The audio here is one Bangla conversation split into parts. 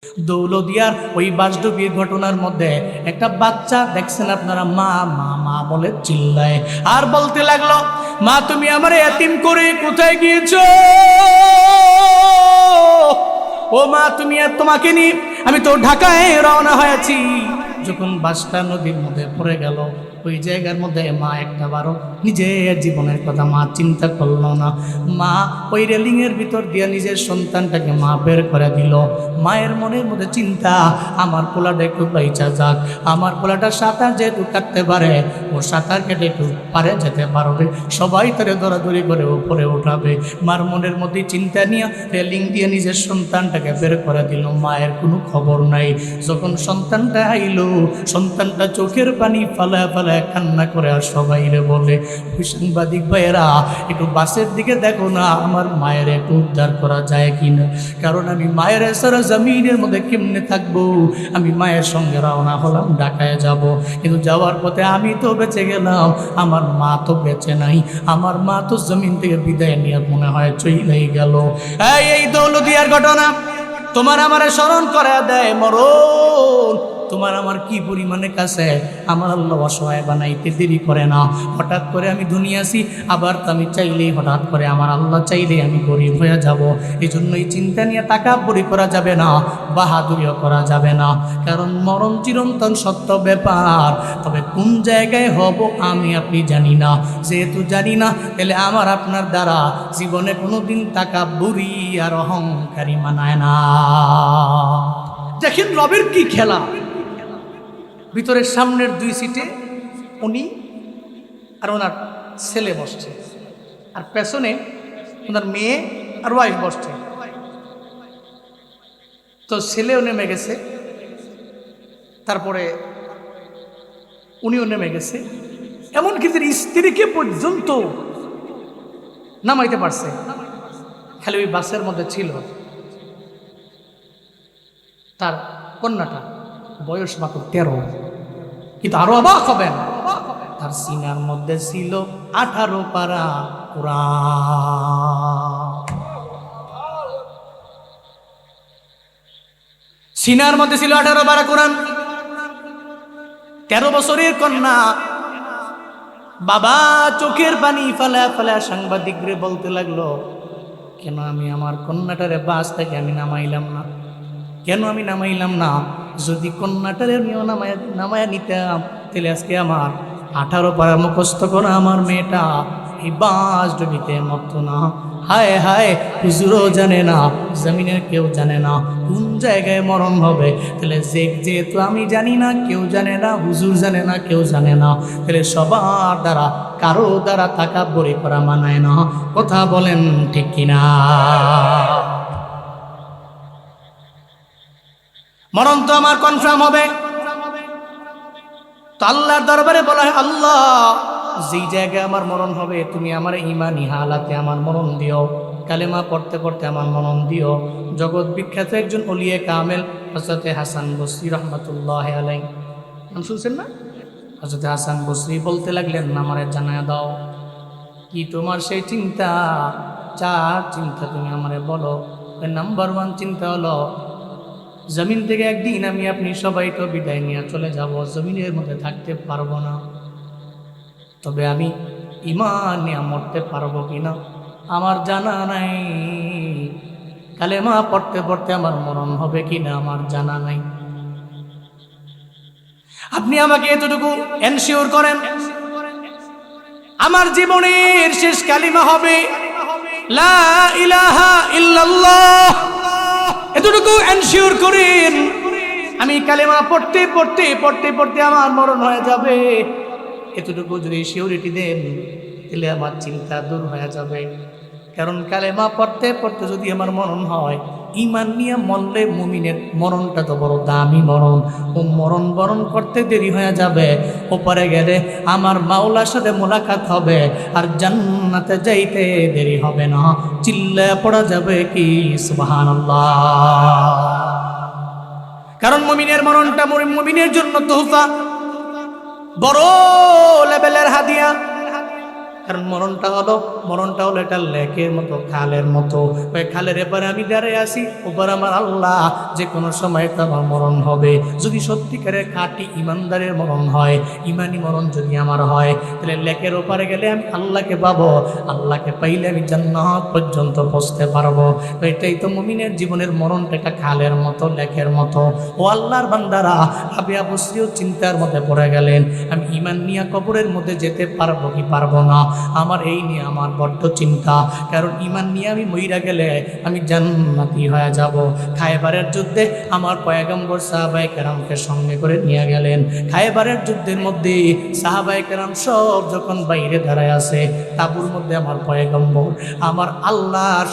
দৌলদিয়ার ওই বাসডুবির ঘটনার মধ্যে একটা বাচ্চা দেখছেন আপনারা, মা মা মা বলে চিল্লায় আর বলতে লাগলো, মা তুমি আমার এতিম করে কোথায় গিয়েছো? ও মা তুমি আর তোমাকে নি আমি তো ঢাকায় রওনা হয়েছি। যখন বাসটা নদীর মধ্যে পড়ে গেল, ওই জায়গার মধ্যে মা একটাবারও নিজের জীবনের কথা মা চিন্তা করলো না। মা ওই রেলিংয়ের ভিতর দিয়ে নিজের সন্তানটাকে মা বের করে দিল। মায়ের মনের মধ্যে চিন্তা, আমার পোলাটা একটু বাইচা যাক, আমার পোলাটা সাঁতার যেহেতু কাটতে পারে, ও সাঁতার কেটে একটু পারে যেতে পারবে, সবাই তারে দৌড়াদৌড়ি করে উপরে উঠাবে। মার মনের মধ্যে চিন্তা নিয়ে রেলিং দিয়ে নিজের সন্তানটাকে বের করে দিল। মায়ের কোনো খবর নাই। যখন সন্তানটা আইল, সন্তানটা চোখের পানি ফালায় ফালায় কান্না করে আর সবাই রে বলে, সাংবাদিক ভাইয়েরা একটু বাসের দিকে দেখো না, আমার মায়ের একটু উদ্ধার করা যায় কিনা, কারণ আমি মায়ের সারা জমিনের মধ্যে কেমনে থাকবো। আমি মায়ের সঙ্গে রওনা হলাম, ঢাকায় যাব, কিন্তু যাওয়ার পথে আমি তো বেঁচে গেলাম, আমার মা তো বেঁচে নাই, আমার মা তো জমিন থেকে বিদায় নিয়ে মনে হয় চলেই গেল। এই দৌলদিয়ার ঘটনা তোমার আমারে স্মরণ করে দেয় মরণ। তোমার আমার কি পরিমাণে কাছে আমার আল্লাহ অসহায় বানাইতে দেরি করে না। হঠাৎ করে আমি দুনিয়াছি, আবার তো আমি চাইলেই হঠাৎ করে আমার আল্লাহ চাইলেই আমি গরিব হয়ে যাব। এই জন্য এই চিন্তা নিয়ে তাকাব্বুরি করা যাবে না, বাহাদুরিও করা যাবে না, কারণ মরণ চিরন্তন সত্য ব্যাপার। তবে কোন জায়গায় হব আমি আপনি জানি না, যেহেতু জানি না তাহলে আমার আপনার দ্বারা জীবনে কোনোদিন তাকাব্বুরি আর অহংকারী মানায় না। দেখেন রবের কি খেলা। ভিতরের সামনের 2 সিটে উনি আর ওনার ছেলে বসছে, আর পেছনে ওনার মেয়ে আর ওয়াইফ বসছে। তো ছেলেও নেমে গেছে, তারপরে উনিও নেমে গেছে, এমনকি তার স্ত্রীকে পর্যন্ত নামাইতে পারছে। খালি ওই বাসের মধ্যে ছিল তার কন্যাটা, বয়স মাত্র 13। কিন্তু আরো অবাক হবেন, তার সিনার মধ্যে ছিল 18 পারা কোরআন। সিনার মধ্যে ছিল 18 পারা কোরআন। 13 বছরের কন্যা। বাবা চোখের পানি ফেলা ফেলা সাংবাদিকরে বলতে লাগলো, কেন আমি আমার কন্যাটারে বাস থেকে আমি নামাইলাম না, কেন আমি নামাইলাম না? যদি কন্যাটারে আমিও নামায়া নিতাম, তাহলে আজকে আমার 18 পারা মুখস্থ করা আমার মেয়েটা এই বাস ডুবিতে মরতো না। হায় হায়, হুজুরও জানে না, জমিনের কেউ জানে না কোন জায়গায় মরণ হবে। তাহলে যেহেতু আমি জানি না, কেউ জানে না, হুজুর জানে না, কেউ জানে না, তাহলে সবার দ্বারা কারো দ্বারা তাকাব্বুরি করা মানায় না। কথা বলেন ঠিক কিনা? মরণ তো আমার কনফার্ম হবে। তো আল্লাহর দরবারে বলা হয়, আল্লাহ যেই জায়গায় আমার মরণ হবে তুমি আমার ঈমানি হালাতে আমার মরণ দিও, কালেমা পড়তে পড়তে আমার মরণ দিও। জগৎ বিখ্যাত একজন ওলিয়ে কামেল হযরত হাসান বসরি রহমাতুল্লাহি আলাইহি, নাম শুনছেন না? হযরত হাসান বসরি বলতে লাগলেন, আমারে জানায়া দাও কি তোমার সেই চিন্তা, 4 চিন্তা তুমি আমারে বলো। নাম্বার 1 চিন্তা হলো, জমিন থেকে একদিন আমি আপনি সবাই তো বিদায় নিয়ে চলে যাব, জমিনের মধ্যে থাকতে পারবো না। তবে আমি ঈমান নিয়ে মরতে পারবো কিনা আমার জানা নাই। কালেমা পড়তে পড়তে আমার মরণ হবে কিনা আমার জানা নাই। আপনি আমাকে এতটুকু এনশিওর করেন, আমার জীবনের শেষ কালিমা হবে লা ইলাহা ইল্লাল্লাহ। এতটুকু এনশিওর করেন, আমি কালেমা পড়তে পড়তে পড়তে পড়তে আমার মরণ হয়ে যাবে। এতটুকু যদি সিউরিটি দেন, তাহলে আমার চিন্তা দূর হয়ে যাবে। কারণ কালেমা পড়তে পড়তে যদি আমার মরণ হয়, ঈমান নিয়ে মরলে মুমিনের মরণটা তো বড় দামি মরণ। ও মরণ বরণ করতে দেরি হয়ে যাবে, ওপারে গেলে আমার মাওলার সাথে মোলাকাত হবে, আর জান্নাতে যাইতে দেরি হবে না। চিল্লা পড়া যাবে কি সুবহানাল্লাহ। কারণ মুমিনের মরণটা মুমিনের জন্য তোহফা, বড় লেভেলের হাদিয়া। কারণ মরণটা হলো একটা লেকের মতো, খালের মতো। ওই খালের এপারে আমি দাঁড়িয়ে আসি, ওপারে আমার আল্লাহ, যে কোনো সময় তো আমার মরণ হবে। যদি সত্যিকারের খাঁটি ইমানদারের মরণ হয়, ইমানি মরণ যদি আমার হয়, তাহলে লেকের ওপারে গেলে আমি আল্লাহকে পাবো, আল্লাহকে পাইলে আমি জান্নাত পর্যন্ত পৌঁছতে পারবো। তো এটাই তো মুমিনের জীবনের মরণটা একটা খালের মতো, লেকের মতো। ও আল্লাহর বান্দারা, আবু বসরিও চিন্তার মধ্যে পড়ে গেলেন, আমি ইমান নিয়ে কবরের মধ্যে যেতে পারবো কি পারবো না। আমার এই নিয়ে আমার বড্ড চিন্তা, কারণ ইমান নিয়ে আমি মইরা গেলে আমি জান্নাতি হয়ে যাব। খায়বারের যুদ্ধে আমার পয়গম্বর সাহাবায়ে কেরামকে সঙ্গে করে নিয়ে গেলেন। খায়বারের যুদ্ধের মধ্যে সাহাবায়ে কেরাম সব যখন বাইরে দাঁড়ায় আছে, তাঁবুর মধ্যে আমার পয়গম্বর আমার আল্লাহর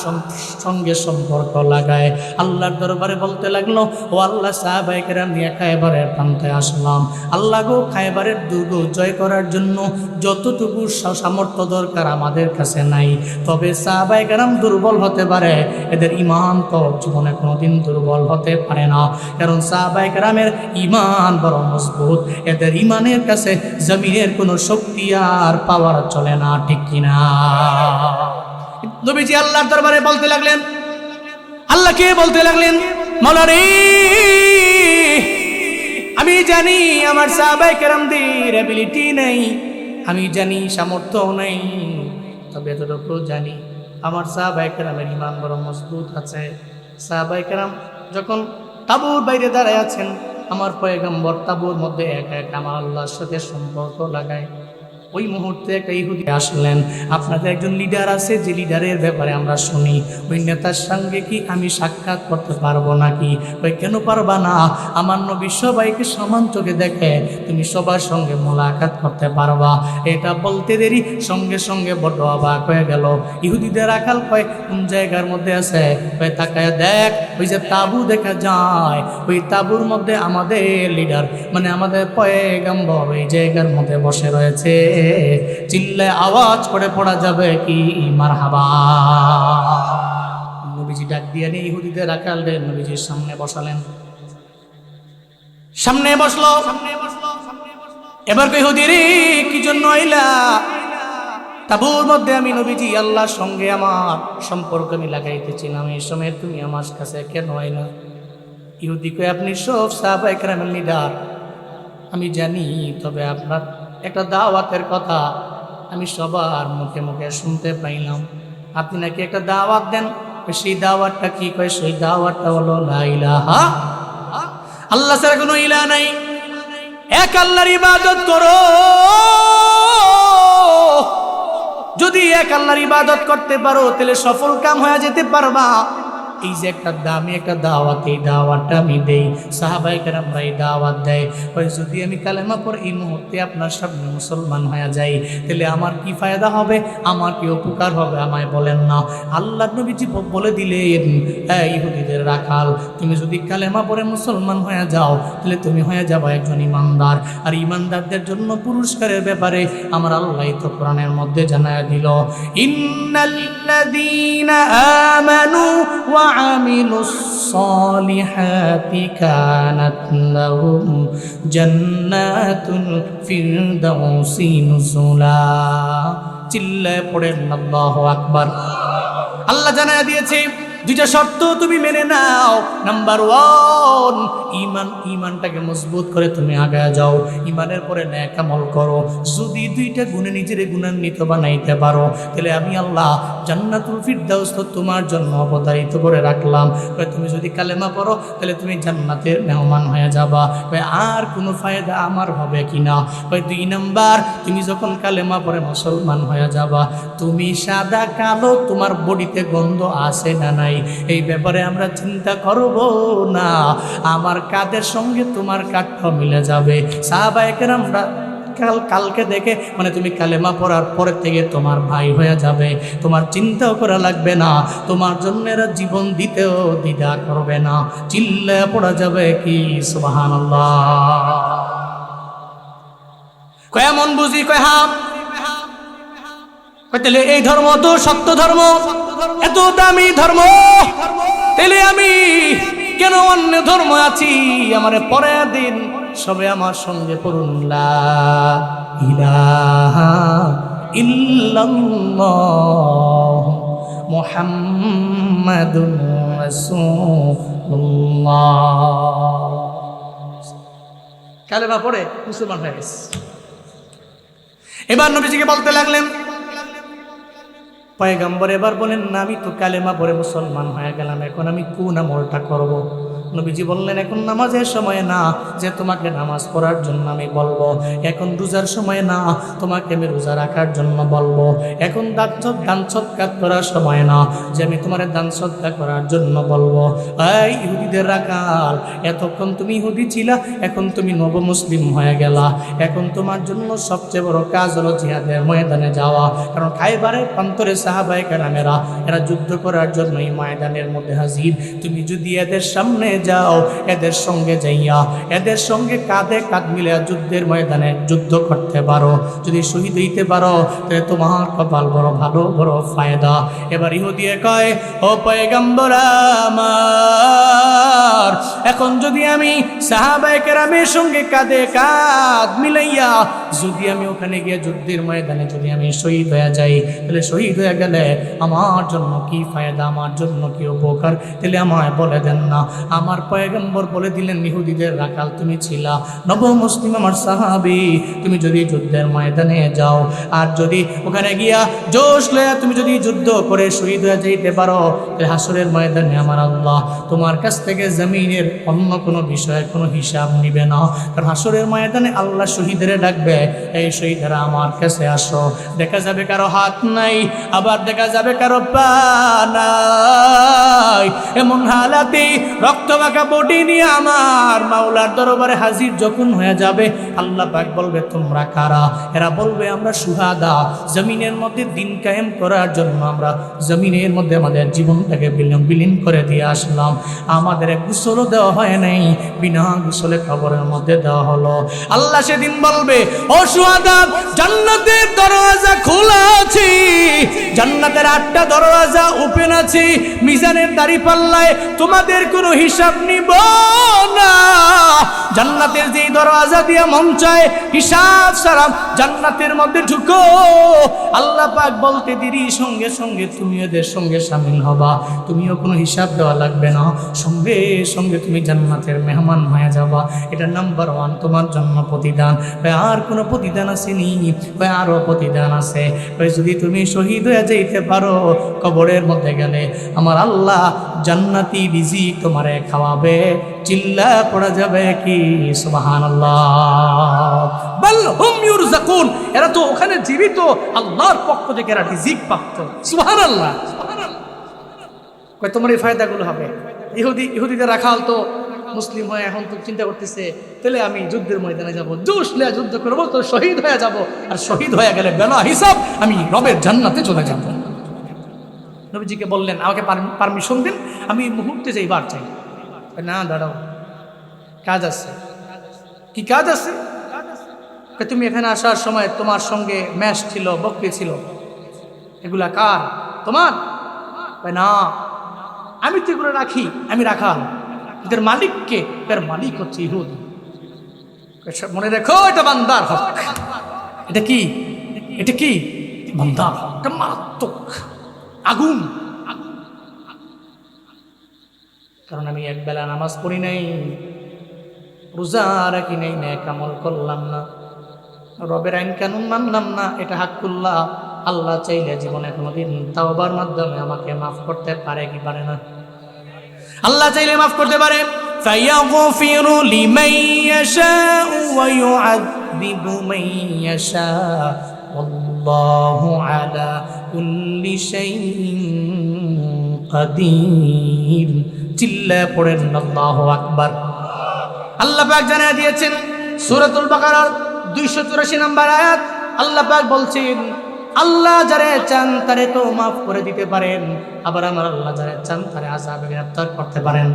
সঙ্গে সম্পর্ক লাগায় আল্লাহর দরবারে বলতে লাগলো, ও আল্লাহ, সাহাবায়ে কেরাম নিয়ে খায়বারের প্রান্তে আসলাম। আল্লাহ গো, খায়বারের দুর্গ জয় করার জন্য যতটুকু সামর্থ্য দরকার আমাদের কাছে নাই। তবে সাহাবায়ে কেরাম দুর্বল হতে পারে, এদের ঈমান তো জীবনে কোনোদিন দুর্বল হতে পারে না, কারণ সাহাবায়ে কেরামের ঈমান বড় মজবুত। এদের ঈমানের কাছে জমিনের কোনো শক্তি আর পাওয়ার চলে না, ঠিক কিনা? নবীজি আল্লাহর দরবারে বলতে লাগলেন, আল্লাহকে বলতে লাগলেন, মাওলা রে, আমি জানি আমার সাহাবায়ে কেরামদের এবিলিটি নেই, আমি জানি সামর্থ্য নেই, তবে এতটুকু জানি আমার সাহাবায়ে কেরামের ঈমান বড় মজবুত আছে। সাহাবায়ে কেরাম যখন তাঁবুর বাইরে দাঁড়ায় আছেন, আমার পয়গম্বর তাঁবুর মধ্যে একা একা আমার আল্লাহর সাথে সম্পর্ক লাগায়। ওই মুহূর্তে একটা ইহুদি আসলেন। আপনাদের একজন লিডার আছে, যে লিডারের ব্যাপারে আমরা শুনি, ওই নেতার সঙ্গে কি আমি সাক্ষাৎ করতে পারবো নাকি? ওই কেন পারবা না? আমার নবী সবাইকে সমান চোখে দেখে, তুমি সবার সঙ্গে মোলাকাত করতে পারবা। এটা বলতে দেরি সঙ্গে সঙ্গে বড় অবাক হয়ে গেল। ইহুদিদের আকাল কয়, কোন জায়গার মধ্যে আছে? ওই তাকায় দেখ, ওই যে তাঁবু দেখা যায়, ওই তাঁবুর মধ্যে আমাদের লিডার মানে আমাদের পয়গম্বর ওই জায়গার মধ্যে বসে রয়েছে। চিল্লায় আওয়াজ করে পড়া যাবে কি মারহাবা? নবীজি ডাক দিয়ে নিয়ে ইহুদিদের আকালদের নবীজির সামনে বসালেন। সামনে বসলো। এবার ইহুদি রে, কি জন্য আইলা? তাঁবুর মধ্যে আমি নবীজি আল্লাহর সঙ্গে আমার সম্পর্ক আমি লাগাইতেছিলাম, এই সময় তুমি আমার কাছে কেন আইলা? ইহুদি কয়, আপনি সব সাহাবায়ে কেরামের লিডার আমি জানি, তবে আপনার একটা দাওয়াতের কথা আমি সবার মুখে মুখে শুনতে পাইলাম, আপনি নাকি একটা দাওয়াত দেন। সেই দাওয়াতটা কি? কয়, সেই দাওয়াতটা হলো লা ইলাহা, আল্লাহ ছাড়া কোনো ইলাহ নাই, এক আল্লাহর ইবাদত করো। যদি এক আল্লাহর ইবাদত করতে পারো, তাহলে সফল কাম হয়ে যেতে পারবা। এই যে একটা দামি একটা দাওয়াত, এই দাওয়াতটা আমি দেই, সাহাবায়ে কেরামরা এই দাওয়াত দেয়। ওই যদি আমি কালেমা পড়ে এই মুহূর্তে আপনার সামনে মুসলমান হয়ে যাই, তাহলে আমার কি ফায়দা হবে, আমার কি উপকার হবে, আমায় বলেন না। আল্লাহ নবীজি বলে দিলেন, ইহুদিদের রাখাল, তুমি যদি কালেমা পড়ে মুসলমান হয়ে যাও, তাহলে তুমি হয়ে যাবে একজন ইমানদার। আর ইমানদারদের জন্য পুরস্কারের ব্যাপারে আমার আল্লাহ তো কোরআনের মধ্যে জানায় দিল, ইন্নাল্লাযীনা আমানু ওয়া আমিলুস সালিহাতি কানাত লাহুম জান্নাতুল ফিরদাউসি নুজুলা। চিল্লায় পড়েন আল্লাহু আকবার। আল্লাহ জানায় দিয়েছে, দুইটা শর্ত তুমি মেনে নাও। নাম্বার 1, ইমানটাকে মজবুত করে তুমি আগায় যাও, ইমানের পরে নেক আমল করো। যদি দুইটা গুণে নিজের গুণান্বিত বানাইতে পারো, তাহলে আমি আল্লাহ জান্নাতুল ফিরদাউস তোমার জন্য অবধারিত করে রাখলাম। তুমি যদি কালেমা পড়ো, তাহলে তুমি জান্নাতের মেহমান হয়ে যাবা। আর কোনো ফায়দা আমার হবে কিনা? 2 নাম্বার, তুমি যখন কালেমা পড়ে মুসলমান হয়ে যাবা, তুমি সাদা কালো তোমার বডিতে গন্ধ আসে না নাই, এই ব্যাপারে আমরা চিন্তা করব না। আমার কাদের সঙ্গে তোমার কাঠটা মিলে যাবে। সাহাবায়ে কেরামরা কালকে দেখে মানে তুমি কালেমা পড়ার পরের থেকে তোমার ভাই হয়ে যাবে, তোমার চিন্তাও করা লাগবে না, তোমার জন্য এরা জীবন দিতেও দ্বিধা করবে না। চিল্লায় পড়া যাবে কি সুবহানাল্লাহ? কেমন বুঝি? কয় হ্যাঁ। তাহলে এই ধর্ম তো সত্য ধর্ম, এত দামি ধর্ম, তাহলে আমি কেন অন্য ধর্ম আছি? আমার পরে দিন সবে আমার সঙ্গে পড়ুন লা ইলাহা ইল্লাল্লাহ মুহাম্মাদুর রাসূলুল্লাহ। কালেমা পড়ে মুসলমান হয়ে গেছে। এবার নবীজিকে বলতে লাগলেন, পয়গম্বর এবার বলেন না, আমি তো কালেমা পড়ে মুসলমান হয়ে গেলাম, এখন আমি কোন আমলটা করব? নবীজি বললেন, এখন নামাজের সময় না যে তোমাকে নামাজ পড়ার জন্য আমি বলবো, এখন রোজার সময় না তোমাকে আমি রোজা রাখার জন্য বলবো, এখন দান সৎকার করার সময় না যে আমি তোমার দান সৎকার করার জন্য বলবো। এই ইহুদিদের রাখাল, এতক্ষণ তুমি ইহুদি ছিলা, এখন তুমি নব মুসলিম হয়ে গেলা, এখন তোমার জন্য সবচেয়ে বড় কাজ হলো জিহাদের ময়দানে যাওয়া। কারণ খাইবারের প্রান্তরে সাহাবায়ে কেরামেরা এরা যুদ্ধ করার জন্য এই ময়দানের মধ্যে হাজির। তুমি যদি এদের সামনে যাও, এদের সঙ্গে যাইয়া এদের সঙ্গে কাঁধে কাঁধ মিলে যুদ্ধের ময়দানে যুদ্ধ করতে পারো, যদি শহীদ হইতে পারো, তাহলে তোমার কপাল বড় ভালো, বড় ফায়দা। এবার ইহুদি কয়, ও পয়গম্বর আমার, এখন যদি আমি সাহাবায়ে কেরামের সঙ্গে কাঁধে কাঁধ মিলাইয়া যদি আমি ওখানে গিয়ে যুদ্ধের ময়দানে যদি আমি শহীদ হয়ে যাই, তাহলে শহীদ হয়ে গেলে আমার জন্য কি ফায়দা, আমার জন্য কি উপকার, তাহলে আমায় বলে দেন না। আমার পয়গম্বর বলে দিলেন, ইহুদিদের রাখাল তুমি ছিলা, নব মুসলিম আমার সাহাবী, তুমি যদি যুদ্ধের ময়দানে যাও আর যদি ওখানে গিয়া জোশ লয়া তুমি যদি যুদ্ধ করে শহীদ হয়ে যাইতে পারো, তাহলে হাসরের ময়দানে আমার আল্লাহ তোমার কাছ থেকে জমিনের অন্য কোনো বিষয়ের কোনো হিসাব নিবে না। কারণ হাসরের ময়দানে আল্লাহ শহীদের ডাকবে, এই শহীদেরা আমার কাছে আসো। দেখা যাবে কারো হাত নাই, আবার দেখা যাবে কারো পা নাই, এমন হালাতে রক্ত মাখা বডি নিয়ে আমার মাওলার দরবারে হাজির যখন হয়ে যাবে, আল্লাহ পাক বলবে তোমরা কারা? এরা বলবে আমরা শুহাদা, জমিনের মধ্যে দিন কায়েম করার জন্য আমরা জমিনের মধ্যে আমাদের জীবনটাকে বিলীন করে দিয়ে আসলাম, আমাদের গোসলও দেওয়া হয় নাই, বিনা গোসলে কবরের মধ্যে দেওয়া হলো। আল্লাহ সেদিন বলবে, ও শুহাদা, জান্নাতের দরওয়াজা খোলা আছে, জান্নাতের 8টা দরওয়াজা ওপেন আছে, মিজানের দাঁড়িপাল্লায় তোমাদের কোনো হিসাব নিব না। জান্নাতের যেই দরওয়াজা দিয়ে মন চায় হিসাব সারাম জান্নাতের মধ্যে ঢুকো। আল্লাহ পাক বলতে দেরি সঙ্গে সঙ্গে তুমি এদের সঙ্গে শামিল হবা, তুমিও কোনো হিসাব দেওয়া লাগবে না, সঙ্গে সঙ্গে তুমি জান্নাতের মেহমান হয়ে যাবা। এটা নাম্বার 1 তোমার জন্য প্রতিদান। আর কোনো প্রতিদান আসেনি? আরও প্রতিদান আছে। যদি তুমি শহীদ হয়ে যাইতে পারো, কবরের মধ্যে গেলে আমার আল্লাহ জান্নাতি রিজিক তোমারে খাওয়াবে। চিল্লা পড়া যাবে কি সুবহানাল্লাহ। বাল হুম ইউরযাকুন, এরা তো ওখানে জীবিত, আল্লাহর পক্ষ থেকে এরা রিজিক প্রাপ্ত। সুবহানাল্লাহ। কয় তোমার এই ফায়দাগুলো হবে। ইহুদিদের রাখাল তো মুসলিম হয়ে এখন তো চিন্তা করতেছে, তাহলে আমি যুদ্ধের ময়দানে যাব, জোশলে যুদ্ধ করবো, তো শহীদ হয়ে যাব, আর শহীদ হয়ে গেলে বেলা হিসাব আমি রবের জান্নাতে চলে যাব। নবীজিকে বললেন, আমাকে পারমিশন দিন, আমি মুহূর্তে যাইবার চাই। না দাঁড়াও, কাজ আছে। কি কাজ আছে? তুমি এখানে আসার সময় তোমার সঙ্গে ম্যাশ ছিল, বকরি ছিল, এগুলা কার? তোমার? না, আমি তো এগুলো রাখি, আমি রাখাল। এদের মালিককে? এর মালিক হচ্ছে ইহুদি। মনে রেখো, এটা বান্দার হক। এটা কি? এটা কি? বান্দার হক। এটা মারাত্মক আগুন। কারণ আমি একবেলা নামাজ পড়ি নাই, রোজা রাখি নাই, নেক আমল করলাম না, রবের আইন কানুন মানলাম না, এটা হাক্কুল্লাহ। আল্লাহ চাইলে জীবনে কোনোদিন তাওবার মাধ্যমে আমাকে মাফ করতে পারে কি পারে না? আল্লাহ চাইলে মাফ করতে পারে। ফায়াগফিরু লিমান ইয়াশাউ ওয়া ইউআযযিবু মান ইয়াশাউ ওয়াল্লাহু আলা কুল্লি শাইইন কাদির। চিল্লা পড়েন আল্লাহু আকবার। আল্লাহ পাক জানিয়ে দিয়েছেন সূরাতুল বাকারার 284 নম্বর আয়াত, আল্লাহ পাক বলছেন, আল্লাহ যারে চান তারে তো মাফ করে দিতে পারেন, আবার আমার আল্লাহ যারে চান তারে আযাবে গ্রেফতার করতে পারেন।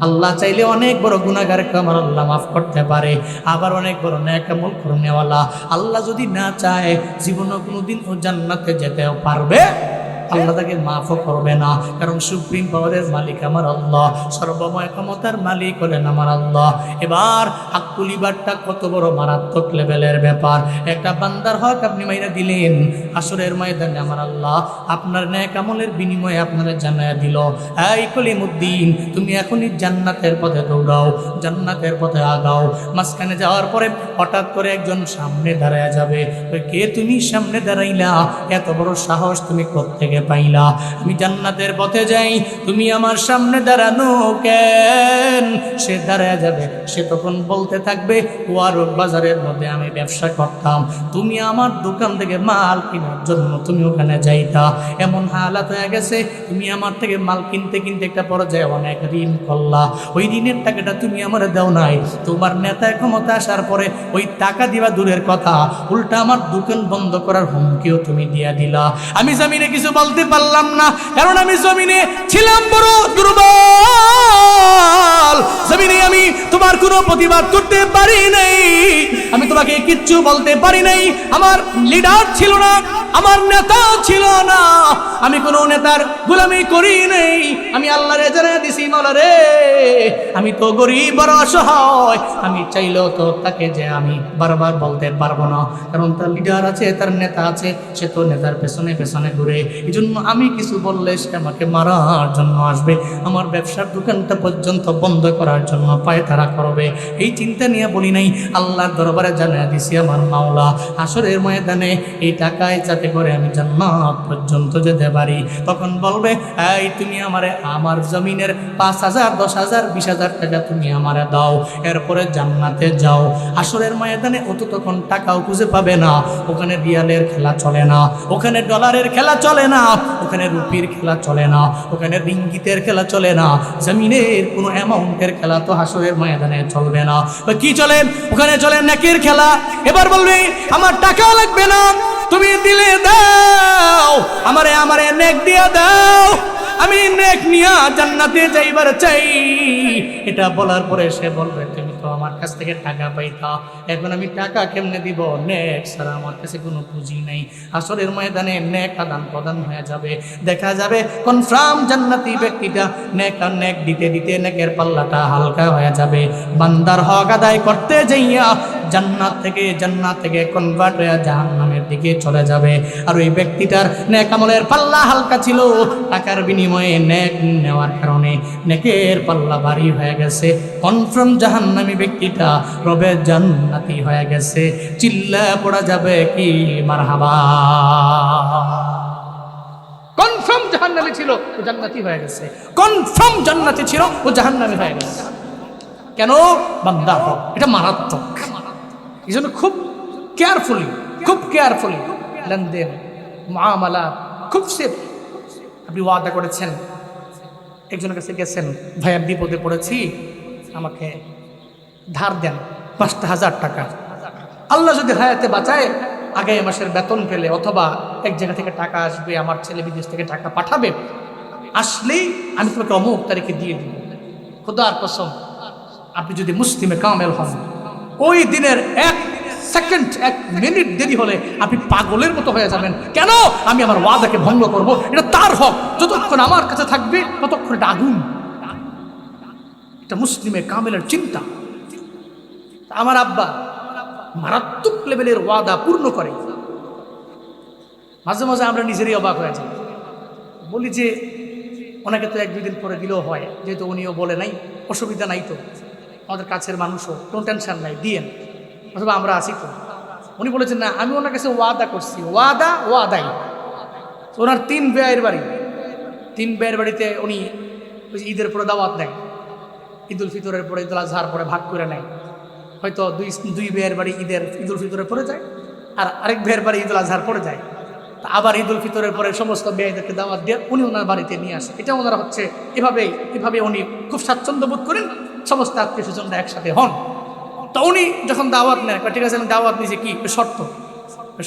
আল্লাহ চাইলে অনেক বড় গুনাহগারকে আমার আল্লাহ মাফ করতে পারে, আবার অনেক বড় নেক আমল করনেওয়ালা আল্লাহ যদি না চায় জীবনে কোনোদিন ও জান্নাতে যেতেও পারবে আল্লাহ তাকে মাফও করবে না, কারণ সুপ্রিম পাওয়ারের মালিক আমার আল্লাহ, সর্বময় ক্ষমতার মালিক হলেন আমার আল্লাহ। এবার হাক তুলিবারটা কত বড় মারাত্মক লেভেলের ব্যাপার। একটা বান্দার হক আপনি মাইরা দিলেন, হাসরের ময়দানে আমার আল্লাহ আপনার নেক আমলের বিনিময়ে আপনারা জানায়া দিল, এই কলিমুদ্দিন তুমি এখনই জান্নাতের পথে দৌড়াও, জান্নাতের পথে আগাও। মাঝখানে যাওয়ার পরে হঠাৎ করে একজন সামনে দাঁড়ায় যাবে, কে তুমি সামনে দাঁড়াইলা, এত বড় সাহস তুমি কোত্থেকে পাইলা, আমি জান্নাতের পথে যাই তুমি আমার সামনে দাঁড়ানো কেন? সে দাঁড়ায় যাবে, সে তখন বলতে থাকবে ওয়ারক বাজারের মধ্যে আমি ব্যবসা করতাম, তুমি আমার দোকান থেকে মাল কেনার জন্য তুমি ওখানে যাইতা, এমন হালাত হয়ে গেছে তুমি আমার থেকে মাল কিনতে কিনতে একটা পর্যায়ে অনেক ঋণ করলা, ওই ঋণের টাকাটা তুমি আমার দাও নাই, তোমার নেতায় ক্ষমতা আসার পরে ওই টাকা দিবা দূরের কথা, উল্টা আমার দোকান বন্ধ করার হুমকিও তুমি দিয়া দিলা। আমি জমিনে কিছু বলতে পারলাম না, কারণ আমি জমিনে ছিলাম বড় দুর্বল, জমিনে আমি তোমার কোনো প্রতিবাদ করতে পারি নাই, আমি তোমাকে কিচ্ছু বলতে পারি নাই, আমার লিডার ছিল না, আমার নেতা ছিল না, আমি কোনো নেতার গোলামি করি নাই, আমি আল্লাহরে জানাই দিছি মাওলা রে আমি তো গরিব বড় অসহায়, আমি চাইলেও তো তাকে যে আমি বারবার বলতে পারবো না, কারণ তার লিডার আছে, তার নেতা আছে, সে তো নেতার পেছনে পেছনে ঘুরে, এই জন্য আমি কিছু বললে সে আমাকে মারার জন্য আসবে, আমার ব্যবসার দোকানটা পর্যন্ত বন্ধ করার জন্য পায়তারা করবে, এই চিন্তা নিয়ে বলি নাই, আল্লাহর দরবারে জানিয়ে দিছি আমার মাওলা হাসরের ময়দানে এই টাকায় যাতে করে আমি জান্নাত পর্যন্ত যেতে পারি, তখন বলবে এই তুমি আমারে আমার জমিনের 5,000 10,000 20,000 টাকা তুমি আমারে দাও, এরপরে জান্নাতে যাও। হাসরের ময়দানে অত তখন টাকাও খুঁজে পাবে না, ওখানে রিয়ালের খেলা চলে না, ওখানে ডলারের খেলা চলে না, ওখানে রুপির খেলা চলে না, ওখানে রিঙ্গিতের খেলা চলে না, জমিনের কোনো অ্যামাউন্টের খেলা তো হাসরের ময়দানে চলবে না। কি চলে? ওখানে চলে নেকের খেলা। এবার বলবে আমার টাকা লাগবে না, তুমি দিলে দাও, আমারে নেক দিয়া দাও, আমি নেক নিয়া জান্নাতে যাইবার চাই। এটা বলার পরে সে বলবে তুমি তো আমার কাছ থেকে টাকা পাইতা, এখন আমি টাকা কেমনে দিব, নেক ছাড়া আমার কাছে কোনো পুঁজি নেই। আসরের ময়দানে নেক আদান প্রদান হয়ে যাবে, দেখা যাবে কনফার্ম জান্নাতি ব্যক্তিটা নেক আর নেক দিতে দিতে নেকের পাল্লাটা হালকা হয়ে যাবে, বান্দার হক আদায় করতে যাইয়া জান্নাত থেকে কনভার্ট হয়ে জাহান্নামের দিকে চলে যাবে। আর ওই ব্যক্তিটার নেক আমলের পাল্লা হালকা ছিল, টাকার বিনিময়ে নেক নেওয়ার কারণে নেকের পাল্লা ভারী হয়ে গেছে, কনফার্ম জাহান্নামী ব্যক্তিটা রবে জান্নাতি হয়ে গেছে। চিল্লা পড়া যাবে কি মারহাবা। কনফার্ম জাহান্নামী ছিল ও জান্নাতি হয়ে গেছে, কনফার্ম জান্নাতি ছিল ও জাহান্নামী হয়ে গেছে। কেন? বান্দা হক, এটা মারাত্মক। এই জন্য খুব কেয়ারফুলি লেনদেন মুআমালা খুব সেফ। আপনি ওয়াদা করেছেন, একজনের কাছে গেছেন, ভাই আমি বিপদে পড়েছি, আমাকে ধার দেন 5,000 টাকা, আল্লাহ যদি হায়াতে বাঁচায় আগামী মাসের বেতন পেলে অথবা এক জায়গা থেকে টাকা আসবে, আমার ছেলে বিদেশ থেকে টাকা পাঠাবে, আসলেই আমি তোমাকে অমুক তারিখে দিয়ে দিব। খোদার কসম, আপনি যদি মুসলিমে কামেল হন, ওই দিনের 1 সেকেন্ড 1 মিনিট দেরি হলে আপনি পাগলের মতো হয়ে যাবেন। কেন? আমি আমার ওয়াদাকে ভঙ্গ করব, এটা তার হক, যতক্ষণ আমার কাছে থাকবে ততক্ষণ এটা আগুন। এটা মুসলিমে কামেলের চিন্তা। আমার আব্বা মারাত্মক লেভেলের ওয়াদা পূর্ণ করে। মাঝে মাঝে আমরা নিজেরই অবাক হয়ে যাই, বলি যে ওনাকে তো 1-2 দিন পরে দিলেও হয়, যেহেতু উনিও বলে নাই, অসুবিধা নাই তো, আমাদের কাছের মানুষও, কোনো টেনশন নাই, দিয়েন, অথবা আমরা আছি তো। উনি বলেছেন না, আমি ওনার কাছে ওয়াদা করছি, ওয়াদাই। ওনার 3 ভাইয়ের বাড়িতে উনি ঈদের পরে দাওয়াত নেয়, ঈদুল ফিতরের পরে, ঈদুল আজহার পরে ভাগ করে নেয়। হয়তো দুই ভাইয়ের বাড়ি ঈদুল ফিতরের পরে যায়, আর আরেক ভাইয়ের বাড়ি ঈদুল আজহার পরে যায়। তা আবার ঈদুল ফিতরের পরে সমস্ত ভাইদেরকে দাওয়াত দিয়ে উনি ওনার বাড়িতে নিয়ে আসে। এটা ওনারা হচ্ছে এভাবে উনি খুব স্বাচ্ছন্দ্য বোধ করেন, সমস্ত আত্মীয় স্বজনরা একসাথে হন। তো উনি যখন দাওয়াত নেয়, ঠিক আছে আমি দাওয়াত নিয়েছি, কি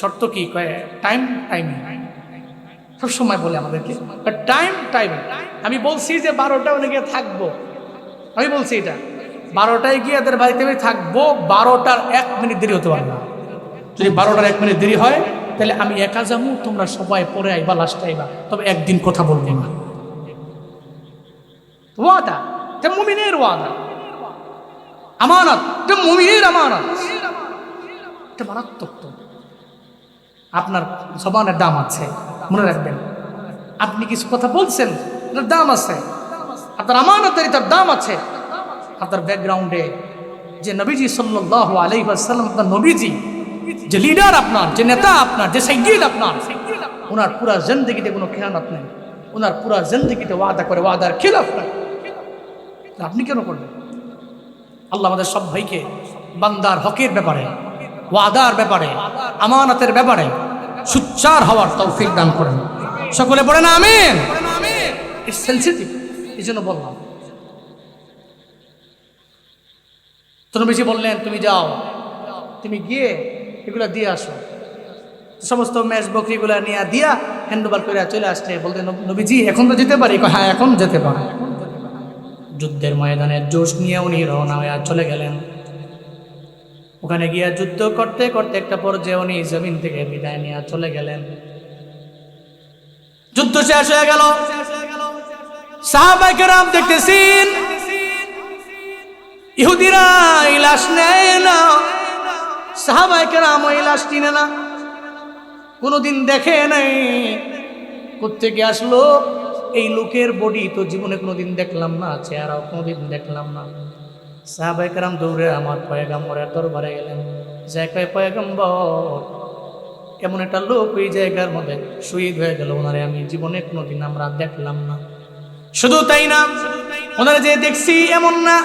শর্ত কি? কয় টাইমিং সবসময় বলে আমাদেরকে টাইমিং। আমি বলছি যে 12টা গিয়ে থাকবো, আমি বলছি এটা 12টায় গিয়ে এদের বাড়িতে আমি থাকবো, 12টার 1 মিনিট দেরি হতে পারবে না। যদি 12টার 1 মিনিট দেরি হয় তাহলে আমি একা যাবো, তোমরা সবাই পরে আইবা, লাস্টে আইবা, তবে একদিন কথা বলবো না। ওয়াদা, এটা মুমিনের ওয়াদা, আমানত, এটা মুমিনের আমানত, এটা মারাত্মক। তো আপনার জবানের দাম আছে, মনে রাখবেন। আপনি কিছু কথা বলছেন, এটার দাম আছে, আপনার আমানতের এটার দাম আছে। আপনার ব্যাকগ্রাউন্ডে যে নবীজি সাল্লাল্লাহু আলাইহি ওয়াসাল্লাম, আপনার নবীজি যে লিডার আপনার, যে নেতা আপনার, যে সাইয়্যিদ আপনার, ওনার পুরা জিন্দেগিতে কোনো খেয়ানত নেই, ওনার পুরা জিন্দেগিতে ওয়াদা করে ওয়াদার খিলাফ নাই, আপনি কেন করবেন? আল্লাহ আমাদের সব ভাইকে বান্দার হকের ব্যাপারে, ওয়াদার ব্যাপারে, আমানতের ব্যাপারে সুচ্চার হওয়ার তৌফিক দান করেন। সকলে পড়েন আমিন। ইটস সেনসিটিভ, এই জন্য বললাম। তো নবীজি বললেন, তুমি যাও, তুমি গিয়ে এগুলা দিয়ে আসো। সমস্ত ম্যাচ বকরিগুলা নিয়ে দিয়া হ্যান্ডওভার করে চলে আসছে। বলতে, নবীজি এখন তো যেতে পারি? হ্যাঁ, এখন যেতে পারে। যুদ্ধের ময়দানে জোশ নিয়ে উনি রওনা হয়ে চলে গেলেন। ওখানে গিয়া যুদ্ধ করতে করতে একটা পর্যায়ে উনি জমিন থেকে বিদায় নিয়ে চলে গেলেন। যুদ্ধ শেষ হয়ে গেল। সাহাবায়ে কেরাম দেখতেছেন ইহুদিরা এই লাশ নেয় না, সাহাবায়ে কেরাম ওই লাশ কিনে না, কোনোদিন দেখে নাই। কোত্থেকে আসলো এই লোকের বডি? তো জীবনে কোনোদিন দেখলাম না, চেহারাও কোনোদিন দেখলাম না। সাহাবায়ে কেরাম দৌড়ে আমার পয়গম্বরের দরবারে গেলেন। যে কয়, পয়গম্বর, এমন একটা লোক ওই জায়গার মধ্যে শহীদ হয়ে গেল, ওনারে আমি জীবনে কোনোদিন আমরা দেখলাম না। শুধু তাই না, ওনারা যে দেখছি এমন না,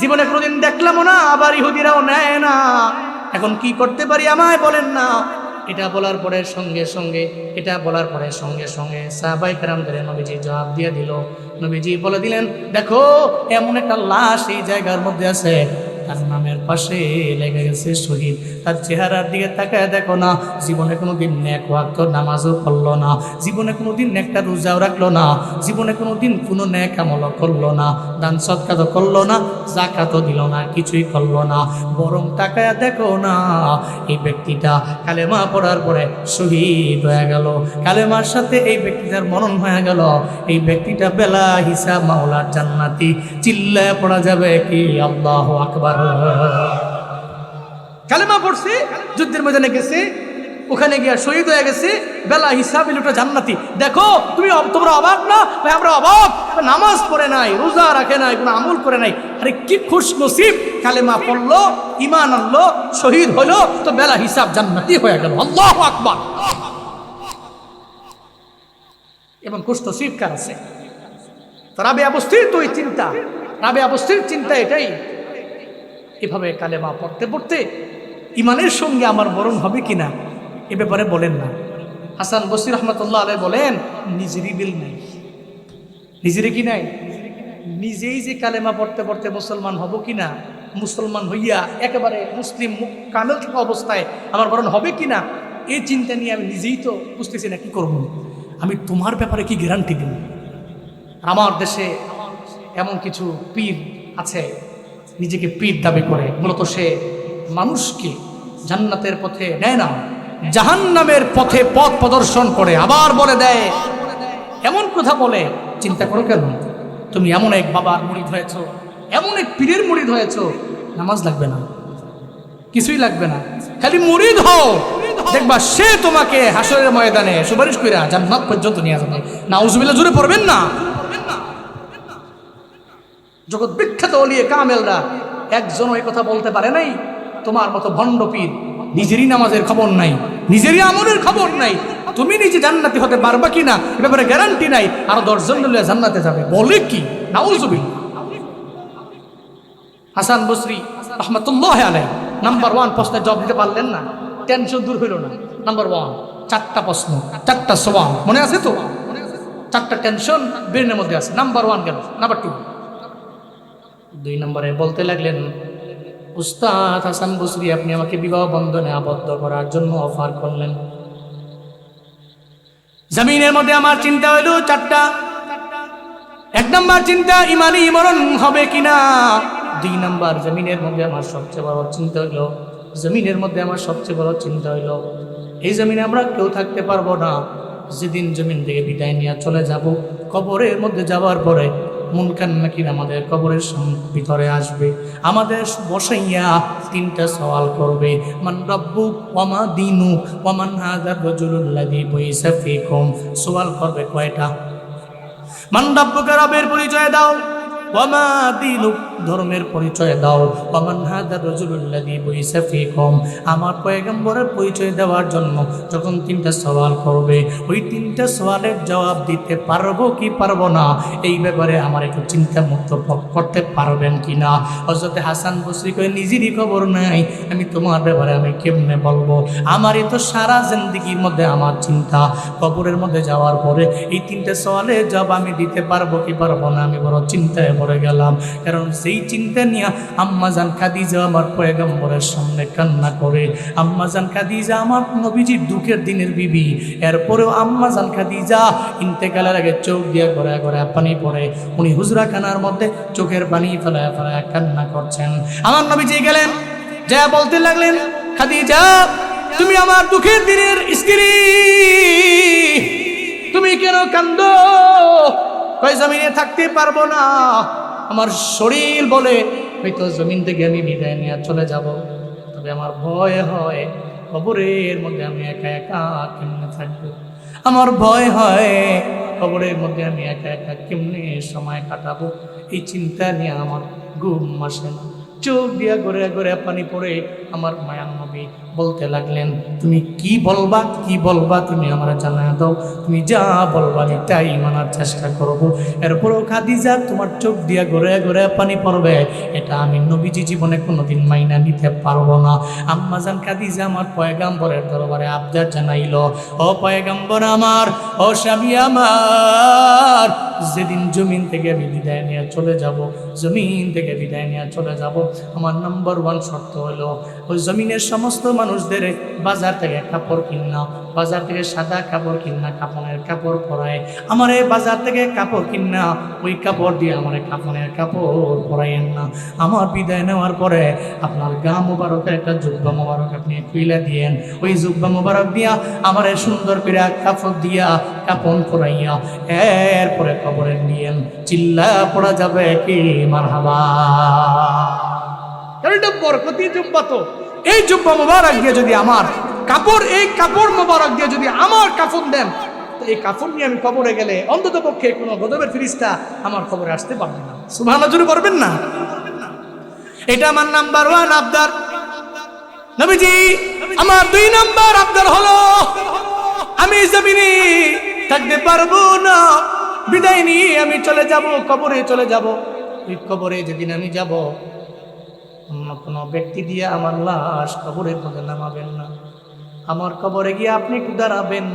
জীবনে কোনোদিন দেখলাম না, আবার ইহুদিরাও নেয় না। এখন কি করতে পারি আমায় বলেন না। এটা বলার পরে সঙ্গে সঙ্গে, এটা বলার পরে সঙ্গে সঙ্গে সাহাবায়ে কেরামদের নবীজি জবাব দিয়ে দিল। নবীজি বলে দিলেন, দেখো এমন একটা লাশ এই জায়গার মধ্যে আছে, তার নামের পাশে লেগে গেছে শহীদ। তার চেহারার দিকে তাকায় দেখো না, জীবনে কোনোদিন নেক ওয়াক্ত নামাজও পড়লো না, জীবনে কোনোদিন একটা রোজাও রাখলো না, জীবনে কোনোদিন কোনো নেক আমলও করলো না, দান সদকাও করলো না, যাকাতও দিল না, কিছুই করলো না। বরং তাকায় দেখো না, এই ব্যক্তিটা কালেমা পড়ার পরে শহীদ হয়ে গেল, কালেমার সাথে এই ব্যক্তিটার মরণ হয়ে গেল। এই ব্যক্তিটা বেলা হিসাব মাওলার জান্নাতি। চিল্লায় পড়া যাবে কি আল্লাহু আকবার। কালেমা পড়ছে, যুদ্ধের ময়দানে গেছে, ওখানে গিয়ে শহীদ হয়ে গেছে, বেলা হিসাব লোকটা জান্নাতি। দেখো তোমরা অবাক না? আমরা অবাক। নামাজ পড়ে নাই, রোজা রাখে নাই, কোনো আমল করে নাই। আরে কি খুশ নসিব, কালেমা পড়লো, ঈমান আনলো, শহীদ হলো, তো বেলা হিসাব জান্নাতি হয়ে গেল। আল্লাহু আকবার। এবং খুশ নসিব কার আছে? রাবেয়া বস্তির তো এই চিন্তা, রাবেয়া বস্তির চিন্তা এটাই। এভাবে কালেমা পড়তে পড়তে ইমানের সঙ্গে আমার মরণ হবে কিনা এ ব্যাপারে বলেন না। হাসান বসরি রহমতুল্লাহ আলাইহি বলেন, নিজেরই বিল নাই, নিজেরই কি নাই, নিজেই যে কালেমা পড়তে পড়তে মুসলমান হব কিনা, মুসলমান হইয়া একেবারে মুসলিম কামেল থাকা অবস্থায় আমার মরণ হবে কিনা, এই চিন্তা নিয়ে আমি নিজেই তো বুঝতেছি না কি করব। আমি তোমার ব্যাপারে কি গ্যারান্টি দিব? আমার দেশে এমন কিছু পীর আছে, নিজেকে পীর দাবি করে, মূলত সে মানুষকে জান্নাতের পথে নেয় না, জাহান্নামের পথে পথ প্রদর্শন করে, আবার বলে দেয়। এমন কথা বলে, চিন্তা করো কেন? তুমি এমন এক বাবার মুরিদ হয়েছ, এমন এক পীরের মুরিদ হয়েছ, নামাজ লাগবে না, কিছুই লাগবে না, খালি মুরিদ হও, দেখবা সে তোমাকে হাসরের ময়দানে সুপারিশ কইরা জান্নাত পর্যন্ত নিয়ে যাবে। নাউজুবিল্লাহ, জোরে পড়বেন না। জগৎ বিখ্যাত ওলিয়ে কামেলরা একজন ওই কথা বলতে পারে নাই। তোমার মতো ভণ্ড পীর, নিজেরই নামাজের খবর নাই, নিজেরই আমলের খবর নাই, তুমি নিজে জান্নাতি হতে পারবা কিনা এ ব্যাপারে গ্যারান্টি নাই, আর 10 জন মিলে জান্নাতে যাবে, বলে কি? নাউজুবিল্লাহ। হাসান বসরি রহমতুল্লাহ আলাইহি নাম্বার 1 প্রশ্নের জবাব দিতে পারলেন না, টেনশন দূর হইল না। নাম্বার 1, 4টা প্রশ্ন, 4টা সওয়াল, মনে আছে তো? 4টা টেনশন ব্রেনের মধ্যে আছে। নাম্বার 1 গেল। নাম্বার 2 নম্বরে বলতে লাগলেন, উস্তাদ হাসান বসরি, আপনি আমাকে বিবাহ বন্ধনে আবদ্ধ করার জন্য অফার করলেন। জমিনের মধ্যে আমার চিন্তা হইল 4টা। 1 নম্বর চিন্তা, ইমানি মরণ হবে কিনা। 2 নম্বর, জমিনের মধ্যে আমার সবচেয়ে বড় চিন্তা হইল, জমিনের মধ্যে আমার সবচেয়ে বড় চিন্তা হইল এই জমিনে আমরা কেউ থাকতে পারবো না। যেদিন জমিন থেকে বিদায় নিয়ে চলে যাব, কবরের মধ্যে যাওয়ার পরে মুনকার নাকির আমাদের কবরের ভিতরে আসবে, আমাদের বসাইয়া তিনটা সওয়াল করবে। মান রাব্বুক ওয়া মা দীনুক ওয়া মান হাযার রাজুলুল্লাযী বুইসা ফীকুম। সওয়াল করবে কয়টা? মান রাব্বুকা, রবের পরিচয় দাও। ওয়া মা দীনুক, ধর্মের পরিচয় দাও। ওয়া মান হাযার রাজুলুল্লাযী বুইসা ফীকুম, আমার পয়গম্বরের পরিচয় দেওয়ার জন্য যখন তিনটা সওয়াল করবে, ওই তিনটা সওয়ালের জবাব দিতে পারবো কি পারবো না, এই ব্যাপারে আমার একটু চিন্তা মুক্ত করতে পারবেন কি না? হযরত হাসান বসরি কয়, নিজেরই খবর নাই, আমি তোমার ব্যাপারে আমি কেমনে বলবো? আমারই তো সারা জিন্দেগির মধ্যে আমার চিন্তা, কবরের মধ্যে যাওয়ার পরে এই তিনটা সওয়ালের জবাব আমি দিতে পারবো কি পারবো না, আমি বড় চিন্তায় পড়ে গেলাম। কারণ সেই চিন্তা নিয়ে আম্মাজান খাদিজা আমার পয়গম্বরের সামনে কান্না করে। আম্মাজান খাদিজা আমার নবীজির দুঃখের দিনের বিবি, এরপরেও আম্মাজান খাদিজা ইন্তেকালের আগে চোখ দিয়ে গড়ায় গড়ায় পানি পড়ে। উনি হুজরাখানার মধ্যে চোখের পানি ফেলায় ফেলায় কান্না করছেন। আমার নবীজি গেলেন, যা বলতে লাগলেন, খাদিজা তুমি আমার দুঃখের দিনের স্ত্রী, তুমি কেন কান্দো? কয় জমিনে থাকতে পারবো না, আমার শরীর বলে হয়তো জমিন থেকে আমি বিদায় নিয়ে চলে যাব, তবে আমার ভয় হয় কবরের মধ্যে আমি একা একা কেমনে থাকবো, আমার ভয় হয় কবরের মধ্যে আমি একা একা কেমনে সময় কাটাবো, এই চিন্তা নিয়ে আমার ঘুম আসে না। চোখ দিয়া গড়ে গড়ে পানি পড়ে আমার মায়ার নবী বলতে লাগলেন, তুমি কি বলবা, কি বলবা তুমি আমার জানা দাও, তুমি যা বলবা আমি তাই মানার চেষ্টা করবো। এরপরও খাদিজা তোমার চোখ দিয়া গড়ে গড়ে পানি পড়বে, এটা আমি নবীজি জীবনে কোনোদিন মাইনা নিতে পারবো না। আম্মাজান খাদিজা আমার পয়গাম্বরের দরবারে আবদার জানাইল, ও পয়গাম্বর আমার, ও স্বামী আমার, যেদিন জমিন থেকে আমি বিদায় নিয়ে চলে যাব, জমিন থেকে বিদায় নিয়ে চলে যাব, আমার নাম্বার 1 শর্ত হলো ওই জমিনের সমস্ত মানুষদের বাজার থেকে কাপড় কিনা, বাজার থেকে সাদা কাপড় কিনা, কাপড়ের কাপড় পরায়। আমার এই বাজার থেকে কাপড় কিনা, ওই কাপড় দিয়ে আমার কাপড়ের কাপড় পরাইয়েন না। আমার বিদায় নেওয়ার পরে আপনার গা মোবারকের একটা জুব্বা মোবারক আপনি খুইলা দিয়েন, ওই জুব্বা মোবারক দিয়া আমার সুন্দর করে কাপড় দিয়া কাপড় পরাইয়া এরপরে কবরে নিয়েন, চিল্লা পড়া যাবে কি মারহাবা। এটা বরকতি জুব্বা, তো এই জুব্বা মোবারক দিয়ে যদি আমার কাপড়, এই কাপড় মোবারক দিয়ে যদি আমার কাফন দেন, তো এই কাফন নিয়ে আমি কবরে গেলে অন্তত পক্ষে কোনো গজবের ফেরেশতা আমার কবরে আসতে পারবে না। সুবহানাল্লাহ জোরে পড়বেন না? এটা আমার নাম্বার 1 আবদার। নবীজি আমার 2 নাম্বার আবদার হলো, আমি জমিনে থাকতে পারবো না, বিদায় নিয়ে আমি চলে যাব, কবরে চলে যাব। ওই কবরে যেদিন আমি যাব, অন্য কোনো ব্যক্তি দিয়ে আমার লাশ কবরের মধ্যে নামাবেন না। আমার কবরে গিয়ে আপনি একটু দাঁড়াবেন,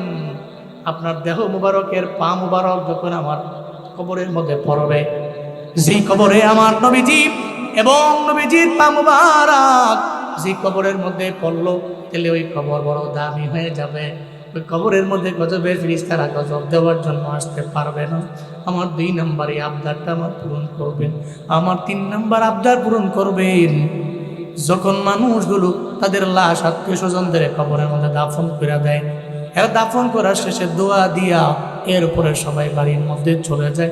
আপনার দেহ মুবারকের পা মুবারক যখন আমার কবরের মধ্যে পড়বে, যেই কবরে আমার নবীজি এবং নবীজির পা মুবারক যে কবরের মধ্যে পড়লো, তাহলে ওই কবর বড় দামি হয়ে যাবে। ওই কবরের মধ্যে গজবের ফেরেশতারা গজব দেওয়ার জন্য আসতে পারবে না। আমার 2 নম্বরে আবদারটা আমার পূরণ করবেন। আমার 3 নম্বর আবদার পূরণ করবেন, যখন মানুষগুলো তাদের লাশ আত্মীয় স্বজনদের কবরের মধ্যে দাফন করে দেয়, এরা দাফন করার শেষে দোয়া দিয়া এর উপরে সবাই বাড়ির মধ্যে চলে যায়,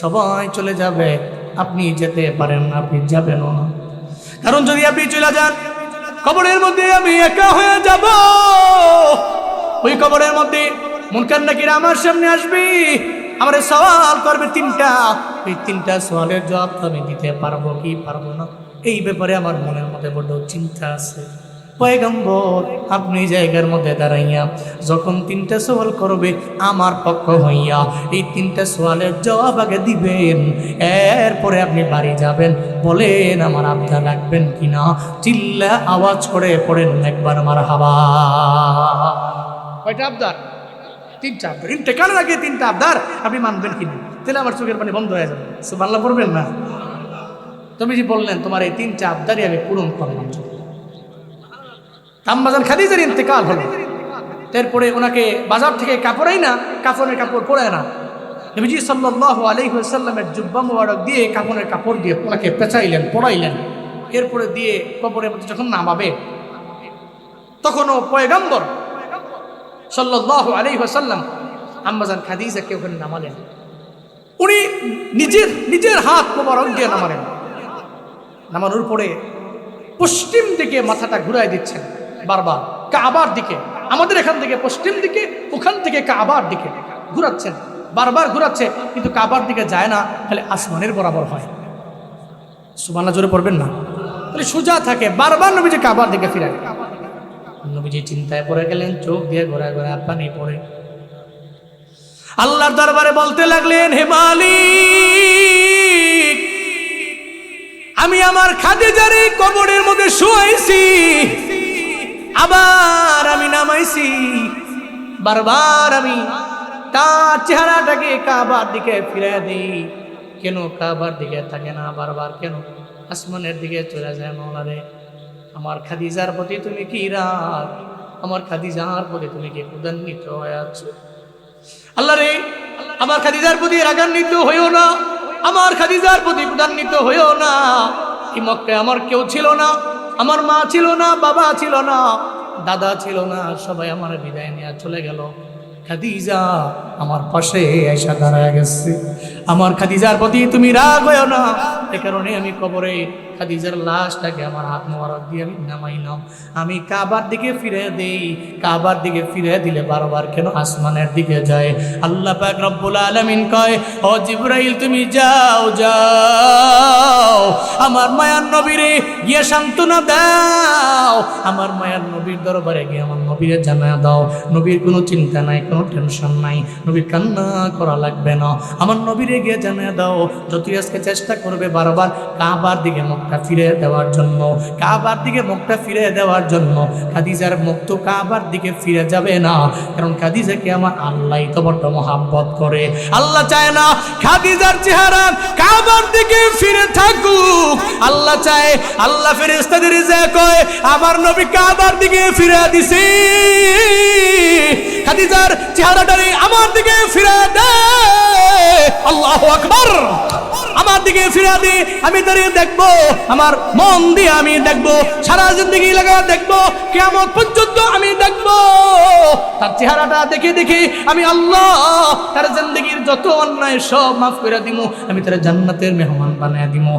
সবাই চলে যাবে, আপনি যেতে পারেন না, আপনি যাবেনও না। কারণ যদি আপনি চলে যান, কবরের মধ্যে আমি একা হয়ে যাব। ওই কবরের মধ্যে মুনকার নাকির আমার সামনে আসবে, আমার সওয়াল করবে 3টা। এই 3টা সওয়ালের জবাব তো আমি দিতে পারবো কি পারবো না, এই ব্যাপারে আমার মনের মধ্যে বড় চিন্তা আছে। পয়গম্বর আপনি জায়গার মধ্যে দাঁড়াইয়া যখন 3টা সওয়াল করবে আমার পক্ষ হইয়া, এই 3টা সওয়ালের জবাব আগে দিবেন, এরপরে আপনি বাড়ি যাবেন। বলেন আমার আবদার রাখবেন কিনা? চিল্লা আওয়াজ করে পড়েন একবার মারহাবা। কয়টা আবদার? 3টা আবদার। ইন্তেকালের আগে 3টা আবদার আপনি মানবেন কিনা? তাহলে আমার চোখের পানি বন্ধ হয়ে যাবে। সুবহানাল্লাহ পড়বেন না? তুমি যে বললেন তোমার এই 3টা আবদারই আমি পূরণ করলাম। আম্মাজান খাদিজার ইন্তেকাল হলো, তারপরে ওনাকে বাজার থেকে কাপড়াই না, কাফনের কাপড় পরায় না, নবীজি সাল্লাল্লাহু আলাইহি ওয়াসাল্লামের জুব্বা মোবারক দিয়ে কাফনের কাপড় দিয়ে ওনাকে পেঁচাইলেন, পরাইলেন। এরপরে দিয়ে কবরের মধ্যে যখন নামাবে, তখনও পয়গম্বর সাল্লাল্লাহু আলাইহি ওয়াসাল্লাম আম্মাজান খাদিজাকে ওখানে নামালেন। উনি নিজের হাত মোবারক দিয়ে নামালেন। নামানোর পরে পশ্চিম দিকে মাথাটা ঘুরাই দিচ্ছেন বারবার, কাবার দিকে। আমাদের এখান থেকে পশ্চিম দিকে, ওখান থেকে কাবার দিকে ঘুরাচ্ছেন, বারবার ঘুরাচ্ছে, কিন্তু কাবার দিকে যায় না, খালি আসমানের বরাবর হয়। সুবহানাল্লাহ জোরে পড়বেন না, তাহলে সোজা থাকে, বারবার নবীজি কাবার দিকে ফিরায়। নবীজি চিন্তায় পড়ে গেলেন, চোখ দিয়ে ঘোরা ঘোরা পানি পড়ে। আল্লাহর দরবারে বলতে লাগলেন, হে মালিক, আমি আমার খাদিজারে কবরের মধ্যে শুয়াইছি, আবার আমি নামাইছি, বারবার আমি তার চেহারাটাকে কাবার দিকে ফিরে দিই, কেন কাবার দিকে থাকে না, বারবার কেন আসমানের দিকে চলে যায়? মওলা রে, আমার খাদিজার প্রতি তুমি কি রাগ, আমার খাদিজার প্রতি তুমি কি ক্রোধান্বিত হয়ে আছো? আল্লাহ রে, আমার খাদিজার প্রতি রাগান্বিত হইও না, আমার খাদিজার প্রতি ক্রোধান্বিত হইও না। এই মক্কায় আমার কেউ ছিল না, আমার মা ছিল না, বাবা ছিল না, দাদা ছিল না, সবাই আমার বিদায় নিয়ে চলে গেল। খাদিজা আমার পাশে এসে দাঁড়ায় গেছে, আমার খাদিজার প্রতি তুমি রাগ হইও না। এ কারণে আমি কবরে খাদিজার লাশটাকে আমার হাত মোবারক দিয়ে আমি নামাইলাম, আমি কাবার দিকে ফিরে দেই। কাবার দিকে ফিরে দিলে বারবার কেন আসমানের দিকে যায়? আল্লাহ পাক রব্বুল আলামিন কয়, ও জিবরাইল তুমি যাও যাও, আমার মায়ার নবীরে গিয়ে সান্ত্বনা দাও, আমার মায়ার নবীর দরবারে গিয়ে আমার নবীরে জানায়া দাও, নবীর কোনো চিন্তা নাই, কোনো টেনশন নাই, নবীর কান্না করা লাগবে না, আমার নবীরে গিয়ে জানায়া দাও যতই আজকে চেষ্টা করবে বারবার কাবার দিকে মুখটা ফিরে দেওয়ার জন্য, কাবার দিকে মুখটা ফিরে দেওয়ার জন্য, খাদিজার মুখ তো কাবার দিকে ফিরে যাবে না, কারণ খাদিজাকে আমার আল্লাহই তো বড় মহব্বত করে। আল্লাহ চায় না খাদিজার চেহারা কাবার দিকে ফিরে থাকুক, আল্লাহ চায়, আল্লাহ ফেরেশতাদের যা কয় আমার নবী কাবার দিকে ফিরে দিছি, খাদিজার চেহারাটারে আমার দিকে ফিরে দে। আল্লাহু আকবার, আমার দিকে ফিরে দে, আমি দাঁড়িয়ে দেখবো, আমার মন দিয়ে আমি দেখবো, সারা জিন্দগি লাগা দেখবো, কিয়ামত পর্যন্ত আমি দেখবো তার চেহারাটা দেখে দেখে আমি আল্লাহ তার জিন্দগির যত অন্যায় সব মাফ করে দিমু, আমি তার জান্নাতের মেহমান বানায় দিমু।